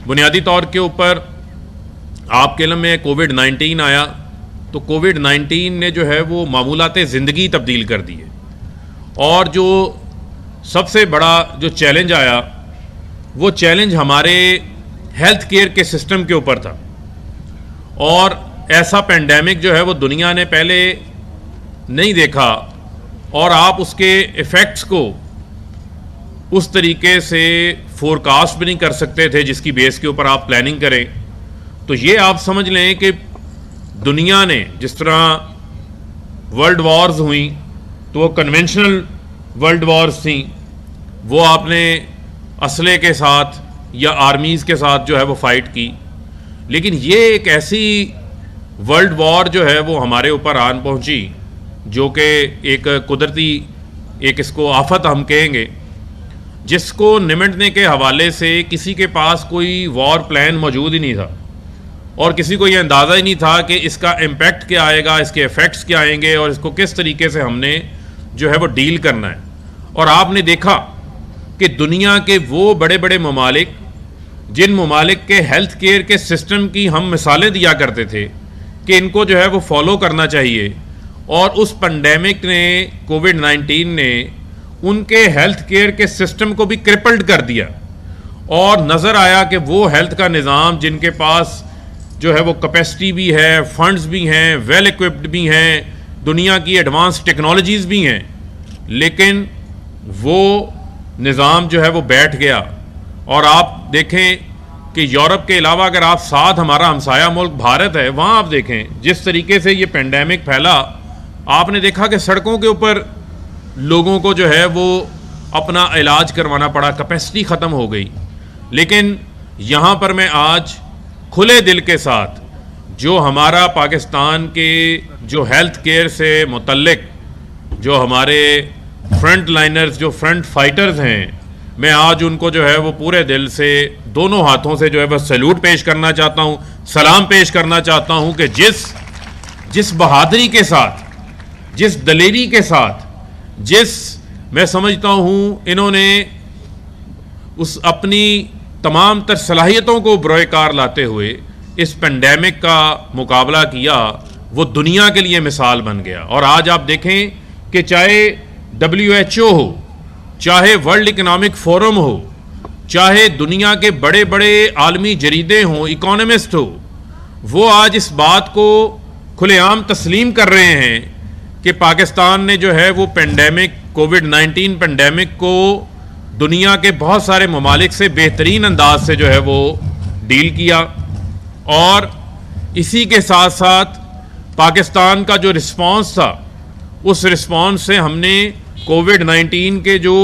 बुनियादी तौर के ऊपर आपके इल्म में कोविड-19 आया तो कोविड-19 ने जो है वो मामूलाते ज़िंदगी तब्दील कर दी है। और जो सबसे बड़ा जो चैलेंज आया वो चैलेंज हमारे हेल्थ केयर के सिस्टम के ऊपर था। और ऐसा पेंडेमिक जो है वो दुनिया ने पहले नहीं देखा और आप उसके इफ़ेक्ट्स को उस तरीके से फोरकास्ट भी नहीं कर सकते थे जिसकी बेस के ऊपर आप प्लानिंग करें। तो ये आप समझ लें कि दुनिया ने जिस तरह वर्ल्ड वॉर्स हुई तो वो कन्वेंशनल वर्ल्ड वॉर्स थी, वो आपने असले के साथ या आर्मीज़ के साथ जो है वो फ़ाइट की। लेकिन ये एक ऐसी वर्ल्ड वॉर जो है वो हमारे ऊपर आन पहुंची जो कि एक कुदरती एक इसको आफत हम कहेंगे, जिसको निमटने के हवाले से किसी के पास कोई वॉर प्लान मौजूद ही नहीं था और किसी को ये अंदाज़ा ही नहीं था कि इसका इम्पेक्ट क्या आएगा, इसके इफ़ेक्ट्स क्या आएंगे और इसको किस तरीके से हमने जो है वो डील करना है। और आपने देखा कि दुनिया के वो बड़े बड़े ममालिक जिन ममालिक के हेल्थ केयर के सिस्टम की हम मिसालें दिया करते थे कि इनको जो है वो फॉलो करना चाहिए, और उस पेंडेमिक ने कोविड-19 ने उनके हेल्थ केयर के सिस्टम को भी क्रिपल्ड कर दिया। और नज़र आया कि वो हेल्थ का निज़ाम जिनके पास जो है वो कैपेसिटी भी है, फंड्स भी हैं, वेल इक्विप्ड भी हैं, दुनिया की एडवांस टेक्नोलॉजीज़ भी हैं, लेकिन वो निज़ाम जो है वो बैठ गया। और आप देखें कि यूरोप के अलावा अगर आप साथ हमारा हमसाया मुल्क भारत है, वहाँ आप देखें जिस तरीके से ये पेंडेमिक फैला, आपने देखा कि सड़कों के ऊपर लोगों को जो है वो अपना इलाज करवाना पड़ा, कैपेसिटी ख़त्म हो गई। लेकिन यहाँ पर मैं आज खुले दिल के साथ जो हमारा पाकिस्तान के जो हेल्थ केयर से मुतल्लिक जो हमारे फ्रंट लाइनर्स जो फ्रंट फाइटर्स हैं, मैं आज उनको जो है वो पूरे दिल से दोनों हाथों से जो है वह सैल्यूट पेश करना चाहता हूँ, सलाम पेश करना चाहता हूँ कि जिस बहादुरी के साथ, जिस दलेरी के साथ, मैं समझता हूँ इन्होंने उस अपनी तमाम तर सलाहियतों को बरोएकार लाते हुए इस पेंडेमिक का मुकाबला किया, वो दुनिया के लिए मिसाल बन गया। और आज आप देखें कि चाहे WHO हो, चाहे वर्ल्ड इकनॉमिक फोरम हो, चाहे दुनिया के बड़े बड़े आलमी जरीदे हों, इकोनॉमिस्ट हो, वो आज इस बात को खुलेआम तस्लीम कर रहे हैं कि पाकिस्तान ने जो है वो पेंडेमिक कोविड-19 पेंडेमिक को दुनिया के बहुत सारे ममालिक से बेहतरीन अंदाज से जो है वो डील किया। और इसी के साथ साथ पाकिस्तान का जो रिस्पांस था, उस रिस्पांस से हमने कोविड-19 के जो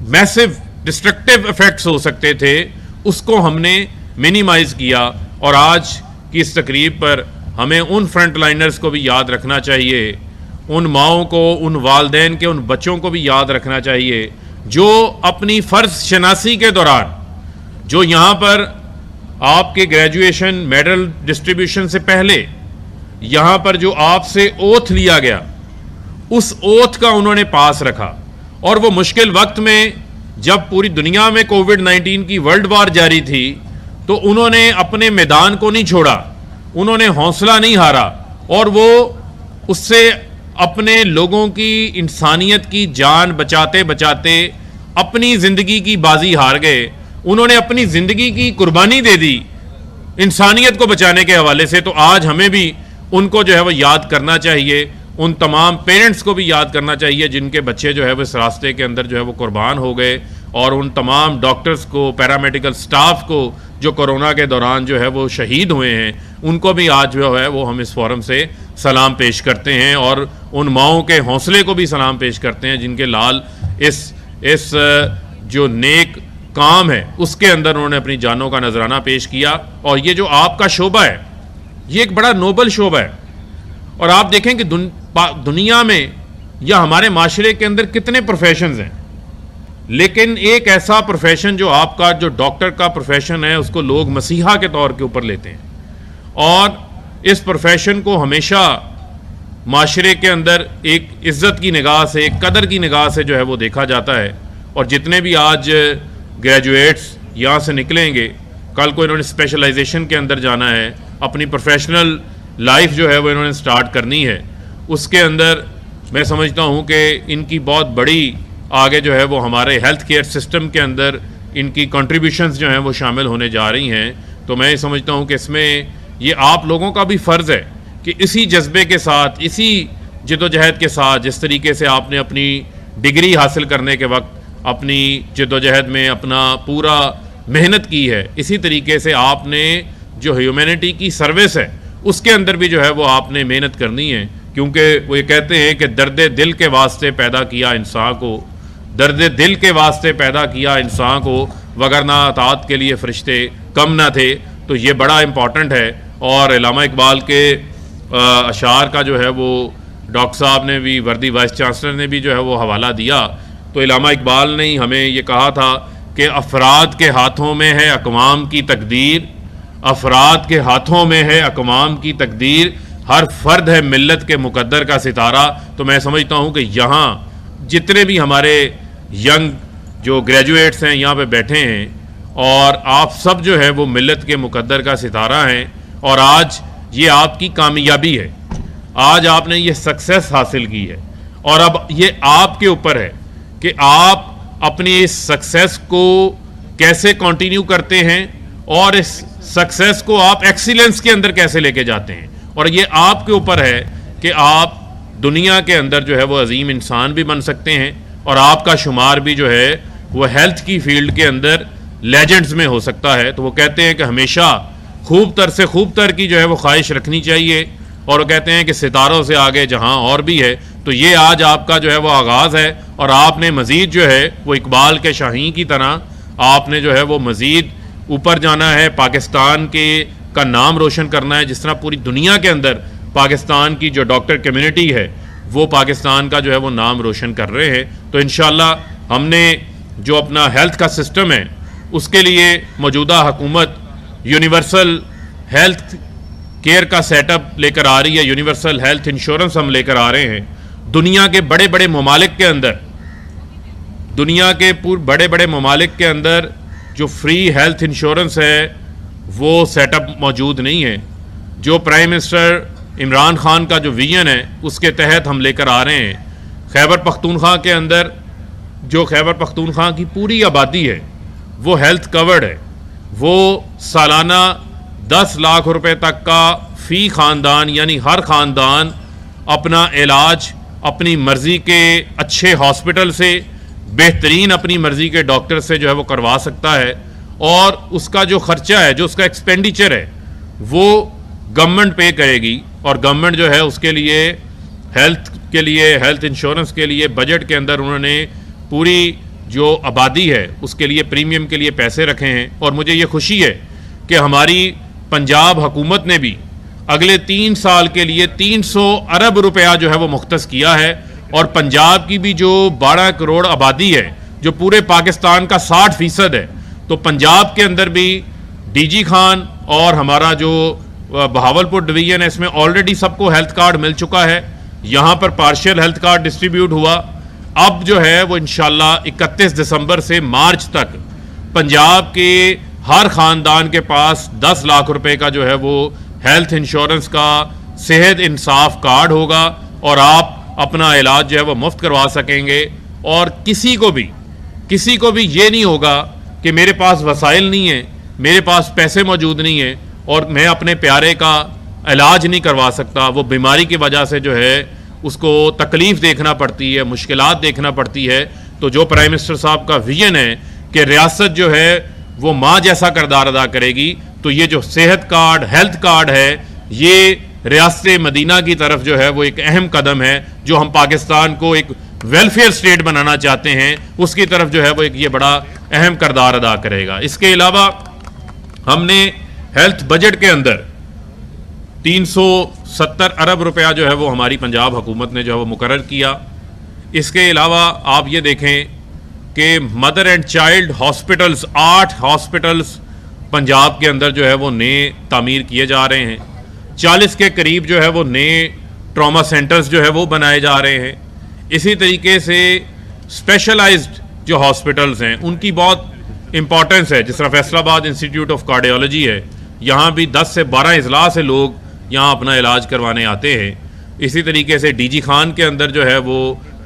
मैसिव डिस्ट्रक्टिव इफ़ेक्ट्स हो सकते थे उसको हमने मिनिमाइज़ किया। और आज की इस तकरीब पर हमें उन फ्रंट लाइनर्स को भी याद रखना चाहिए, उन माओं को, उन वालदैन के, उन बच्चों को भी याद रखना चाहिए जो अपनी फ़र्ज शनासी के दौरान, जो यहाँ पर आपके ग्रेजुएशन मेडल डिस्ट्रीब्यूशन से पहले यहाँ पर जो आपसे ओथ लिया गया, उस ओथ का उन्होंने पास रखा। और वो मुश्किल वक्त में जब पूरी दुनिया में कोविड-19 की वर्ल्ड वॉर जारी थी तो उन्होंने अपने मैदान को नहीं छोड़ा, उन्होंने हौसला नहीं हारा और वो उससे अपने लोगों की इंसानियत की जान बचाते बचाते अपनी ज़िंदगी की बाजी हार गए। उन्होंने अपनी ज़िंदगी की कुर्बानी दे दी इंसानियत को बचाने के हवाले से। तो आज हमें भी उनको जो है वो याद करना चाहिए, उन तमाम पेरेंट्स को भी याद करना चाहिए जिनके बच्चे जो है वो इस रास्ते के अंदर जो है वो कुर्बान हो गए, और उन तमाम डॉक्टर्स को, पैरामेडिकल स्टाफ को जो कोरोना के दौरान जो है वो शहीद हुए हैं, उनको भी आज जो है वो हम इस फोरम से सलाम पेश करते हैं। और उन माओं के हौसले को भी सलाम पेश करते हैं जिनके लाल इस जो नेक काम है उसके अंदर उन्होंने अपनी जानों का नजराना पेश किया। और ये जो आपका शोबा है, ये एक बड़ा नोबल शोबा है। और आप देखें कि दुनिया में या हमारे माशरे के अंदर कितने प्रोफेशंस हैं, लेकिन एक ऐसा प्रोफेशन जो आपका जो डॉक्टर का प्रोफेशन है उसको लोग मसीहा के तौर के ऊपर लेते हैं। और इस प्रोफेशन को हमेशा माशरे के अंदर एक इज़्ज़त की निगाह से, एक कदर की निगाह से जो है वो देखा जाता है। और जितने भी आज ग्रेजुएट्स यहाँ से निकलेंगे कल को इन्होंने स्पेशलाइजेशन के अंदर जाना है, अपनी प्रोफेशनल लाइफ जो है वो इन्होंने स्टार्ट करनी है, उसके अंदर मैं समझता हूँ कि इनकी बहुत बड़ी आगे जो है वो हमारे हेल्थ केयर सिस्टम के अंदर इनकी कंट्रीब्यूशंस जो हैं वो शामिल होने जा रही हैं। तो मैं समझता हूँ कि इसमें ये आप लोगों का भी फ़र्ज़ है कि इसी जज्बे के साथ, इसी जद्दोजहद के साथ, जिस तरीके से आपने अपनी डिग्री हासिल करने के वक्त अपनी जद्दोजहद में अपना पूरा मेहनत की है, इसी तरीके से आपने जो ह्यूमैनिटी की सर्विस है उसके अंदर भी जो है वो आपने मेहनत करनी है। क्योंकि वो ये कहते हैं कि दर्द दिल के वास्ते पैदा किया इंसान को, दर्द दिल के वास्ते पैदा किया इंसान को, वगरना अतात के लिए फ़रिश्ते कम ना थे। तो ये बड़ा इम्पॉर्टेंट है। और इल्लामा इकबाल के अशार का जो है वो डॉक्टर साहब ने भी, वर्दी वाइस चांसलर ने भी जो है वो हवाला दिया। तो इल्लामा इकबाल ने ही हमें ये कहा था कि अफराद के हाथों में है अक़वाम की तकदीर, अफराद के हाथों में है अक़वाम की तकदीर, हर फर्द है मिल्लत के मुकद्दर का सितारा। तो मैं समझता हूँ कि यहाँ जितने भी हमारे यंग जो ग्रेजुएट्स हैं यहाँ पे बैठे हैं, और आप सब जो है वो मिल्लत के मुकद्दर का सितारा हैं। और आज ये आपकी कामयाबी है, आज आपने ये सक्सेस हासिल की है, और अब ये आपके ऊपर है कि आप अपनी इस सक्सेस को कैसे कंटिन्यू करते हैं और इस सक्सेस को आप एक्सीलेंस के अंदर कैसे लेके जाते हैं। और ये आपके ऊपर है कि आप दुनिया के अंदर जो है वो अजीम इंसान भी बन सकते हैं, और आपका शुमार भी जो है वो हेल्थ की फील्ड के अंदर लेजेंड्स में हो सकता है। तो वो कहते हैं कि हमेशा खूब तर से खूब तर की जो है वो ख्वाहिश रखनी चाहिए, और वो कहते हैं कि सितारों से आगे जहां और भी है। तो ये आज आपका जो है वो आगाज़ है, और आपने मज़ीद जो है वो इकबाल के शाहीन की तरह आपने जो है वो मज़ीद ऊपर जाना है, पाकिस्तान के का नाम रोशन करना है। जिस तरह पूरी दुनिया के अंदर पाकिस्तान की जो डॉक्टर कम्युनिटी है वो पाकिस्तान का जो है वो नाम रोशन कर रहे हैं। तो इंशाल्लाह हमने जो अपना हेल्थ का सिस्टम है उसके लिए मौजूदा हुकूमत यूनिवर्सल हेल्थ केयर का सेटअप लेकर आ रही है, यूनिवर्सल हेल्थ इंश्योरेंस हम लेकर आ रहे हैं। दुनिया के बड़े बड़े ममालिक के अंदर, दुनिया के बड़े बड़े ममालिक के अंदर जो फ्री हेल्थ इंश्योरेंस है वो सेटअप मौजूद नहीं है। जो प्राइम मिनिस्टर इमरान खान का जो विजन है उसके तहत हम लेकर आ रहे हैं। खैबर पख्तूनख्वा के अंदर जो खैबर पख्तूनख्वा की पूरी आबादी है वो हेल्थ कवर्ड है। वो सालाना 10 लाख रुपए तक का फ़ी ख़ानदान, यानी हर ख़ानदान अपना इलाज अपनी मर्ज़ी के अच्छे हॉस्पिटल से, बेहतरीन अपनी मर्ज़ी के डॉक्टर से जो है वो करवा सकता है। और उसका जो ख़र्चा है, जो उसका एक्सपेंडिचर है, वो गवर्नमेंट पे करेगी। और गवर्नमेंट जो है उसके लिए हेल्थ के लिए, हेल्थ इंश्योरेंस के लिए बजट के अंदर उन्होंने पूरी जो आबादी है उसके लिए प्रीमियम के लिए पैसे रखे हैं। और मुझे ये खुशी है कि हमारी पंजाब हुकूमत ने भी अगले 3 साल के लिए 300 अरब रुपया जो है वो मुख्तस किया है। और पंजाब की भी जो 12 करोड़ आबादी है, जो पूरे पाकिस्तान का 60% है, तो पंजाब के अंदर भी डीजी खान और हमारा जो बहावलपुर डिवीजन है इसमें ऑलरेडी सबको हेल्थ कार्ड मिल चुका है। यहाँ पर पार्शियल हेल्थ कार्ड डिस्ट्रीब्यूट हुआ। अब जो है वो इंशाल्लाह 31 दिसंबर से मार्च तक पंजाब के हर ख़ानदान के पास 10 लाख रुपए का जो है वो हेल्थ इंश्योरेंस का सेहत इंसाफ कार्ड होगा, और आप अपना इलाज जो है वो मुफ्त करवा सकेंगे। और किसी को भी ये नहीं होगा कि मेरे पास वसाइल नहीं है, मेरे पास पैसे मौजूद नहीं है और मैं अपने प्यारे का इलाज नहीं करवा सकता। वो बीमारी की वजह से जो है उसको तकलीफ़ देखना पड़ती है, मुश्किलात देखना पड़ती है। तो जो प्राइम मिनिस्टर साहब का विजन है कि रियासत जो है वो माँ जैसा किरदार अदा करेगी, तो ये जो सेहत कार्ड, हेल्थ कार्ड है, ये रियासत मदीना की तरफ जो है वो एक अहम कदम है। जो हम पाकिस्तान को एक वेलफेयर स्टेट बनाना चाहते हैं उसकी तरफ जो है वो एक ये बड़ा अहम किरदार अदा करेगा। इसके अलावा हमने हेल्थ बजट के अंदर 370 अरब रुपया जो है वो हमारी पंजाब हुकूमत ने जो है वो मुकर्रर किया। इसके अलावा आप ये देखें कि mother and child hospitals, 8 hospitals Punjab के अंदर जो है वो नए तामीर किए जा रहे हैं। 40 के करीब जो है वो नए ट्रॉमा सेंटर्स जो है वो बनाए जा रहे हैं। इसी तरीके से स्पेशलाइज्ड जो हॉस्पिटल्स हैं उनकी बहुत इम्पॉर्टेंस है, जिस तरह फैसलाबाद इंस्टीट्यूट ऑफ कार्डियोलॉजी है, यहाँ भी 10 से 12 अजला से लोग यहाँ अपना इलाज करवाने आते हैं। इसी तरीके से डीजी खान के अंदर जो है वो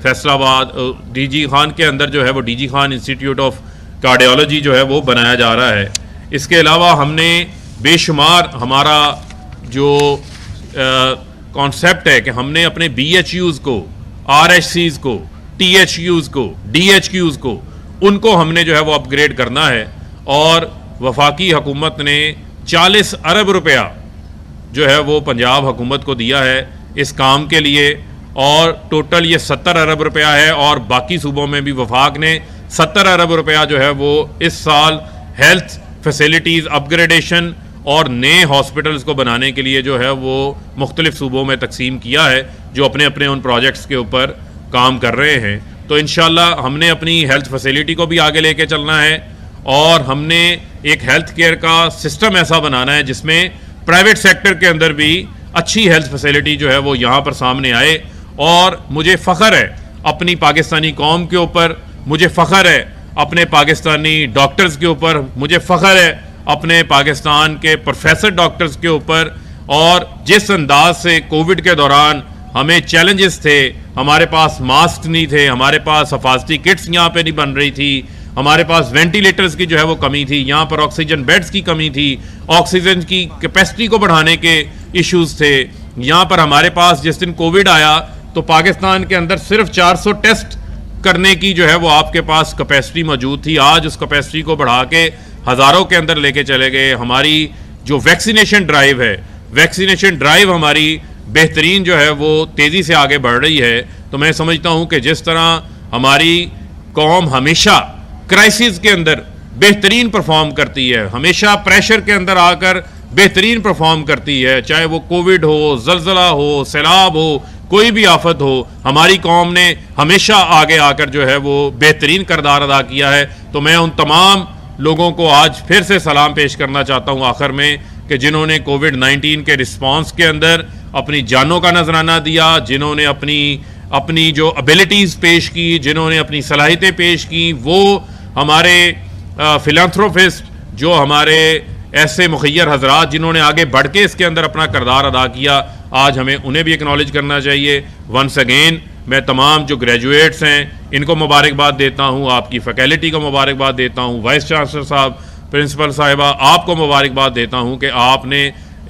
फैसलाबाद डीजी खान के अंदर जो है वो DG Khan institute of cardiology जो है वो बनाया जा रहा है। इसके अलावा हमने बेशुमार हमारा जो कॉन्सेप्ट है कि हमने अपने BHUs को, RHCs को, THUs को, DHQs को, उनको हमने जो है वो अपग्रेड करना है। और वफाकी हुकूमत ने 40 अरब रुपया जो है वो पंजाब हुकूमत को दिया है इस काम के लिए, और टोटल ये 70 अरब रुपया है। और बाकी सूबों में भी वफाक ने 70 अरब रुपया जो है वो इस साल हेल्थ फैसिलिटीज़ अपग्रेडेशन और नए हॉस्पिटल्स को बनाने के लिए जो है वो मुख्तलिफ सूबों में तकसीम किया है, जो अपने अपने उन प्रोजेक्ट्स के ऊपर काम कर रहे हैं। तो इंशाल्लाह हमने अपनी हेल्थ फैसिलिटी को भी आगे लेके चलना है, और हमने एक हेल्थ केयर का सिस्टम ऐसा बनाना है जिसमें प्राइवेट सेक्टर के अंदर भी अच्छी हेल्थ फैसिलिटी जो है वो यहाँ पर सामने आए। और मुझे फ़ख्र है अपनी पाकिस्तानी कौम के ऊपर, मुझे फ़ख्र है अपने पाकिस्तानी डॉक्टर्स के ऊपर, मुझे फ़ख्र है अपने पाकिस्तान के प्रोफेसर डॉक्टर्स के ऊपर। और जिस अंदाज से कोविड के दौरान हमें चैलेंजेस थे, हमारे पास मास्क नहीं थे, हमारे पास हिफाजती किट्स यहाँ पे नहीं बन रही थी, हमारे पास वेंटिलेटर्स की जो है वो कमी थी, यहाँ पर ऑक्सीजन बेड्स की कमी थी, ऑक्सीजन की कैपेसिटी को बढ़ाने के इश्यूज थे। यहाँ पर हमारे पास जिस दिन कोविड आया तो पाकिस्तान के अंदर सिर्फ 400 टेस्ट करने की जो है वो आपके पास कैपेसिटी मौजूद थी। आज उस कैपेसिटी को बढ़ा के हज़ारों के अंदर लेके चले गए। हमारी जो वैक्सीनेशन ड्राइव है, वैक्सीनेशन ड्राइव हमारी बेहतरीन जो है वो तेज़ी से आगे बढ़ रही है। तो मैं समझता हूँ कि जिस तरह हमारी कौम हमेशा क्राइसिस के अंदर बेहतरीन परफॉर्म करती है, हमेशा प्रेशर के अंदर आकर बेहतरीन परफॉर्म करती है, चाहे वो कोविड हो, जलजला हो, सैलाब हो, कोई भी आफत हो, हमारी कौम ने हमेशा आगे आकर जो है वो बेहतरीन किरदार अदा किया है। तो मैं उन तमाम लोगों को आज फिर से सलाम पेश करना चाहता हूँ आखिर में, कि जिन्होंने कोविड-19 के रिस्पांस के अंदर अपनी जानों का नजराना दिया, जिन्होंने अपनी जो एबिलिटीज़ पेश की, जिन्होंने अपनी सलाहियतें पेश की, वो हमारे फिलैंथ्रोपिस्ट, जो हमारे ऐसे मुखय्यर हजरात जिन्होंने आगे बढ़ के इसके अंदर अपना किरदार अदा किया, आज हमें उन्हें भी एक्नॉलेज करना चाहिए। वंस अगेन मैं तमाम जो ग्रेजुएट्स हैं इनको मुबारकबाद देता हूँ, आपकी फैकल्टी को मुबारकबाद देता हूँ, वाइस चांसलर साहब, प्रिंसिपल साहिबा, आपको मुबारकबाद देता हूँ कि आपने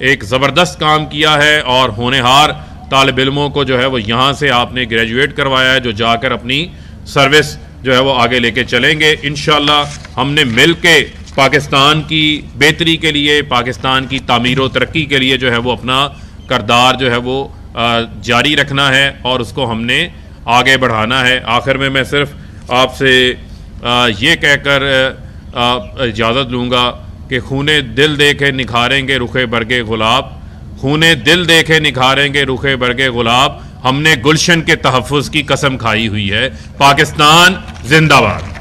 एक ज़बरदस्त काम किया है और होनहार तालिब इल्मों को जो है वो यहाँ से आपने ग्रेजुएट करवाया है, जो जाकर अपनी सर्विस जो है वो आगे लेके चलेंगे। इंशाल्लाह हमने मिल के पाकिस्तान की बेहतरी के लिए, पाकिस्तान की तामीर व तरक्की के लिए जो है वो अपना किरदार जो है वो जारी रखना है और उसको हमने आगे बढ़ाना है। आखिर में मैं सिर्फ आपसे ये कहकर इजाज़त लूँगा कि खूने दिल देखे निखारेंगे रुखे बरगे गुलाब, खूने दिल देखे निखारेंगे रुखे बरगे गुलाब, हमने गुलशन के तहफ़्फ़ुज़ की कसम खाई हुई है। पाकिस्तान जिंदाबाद।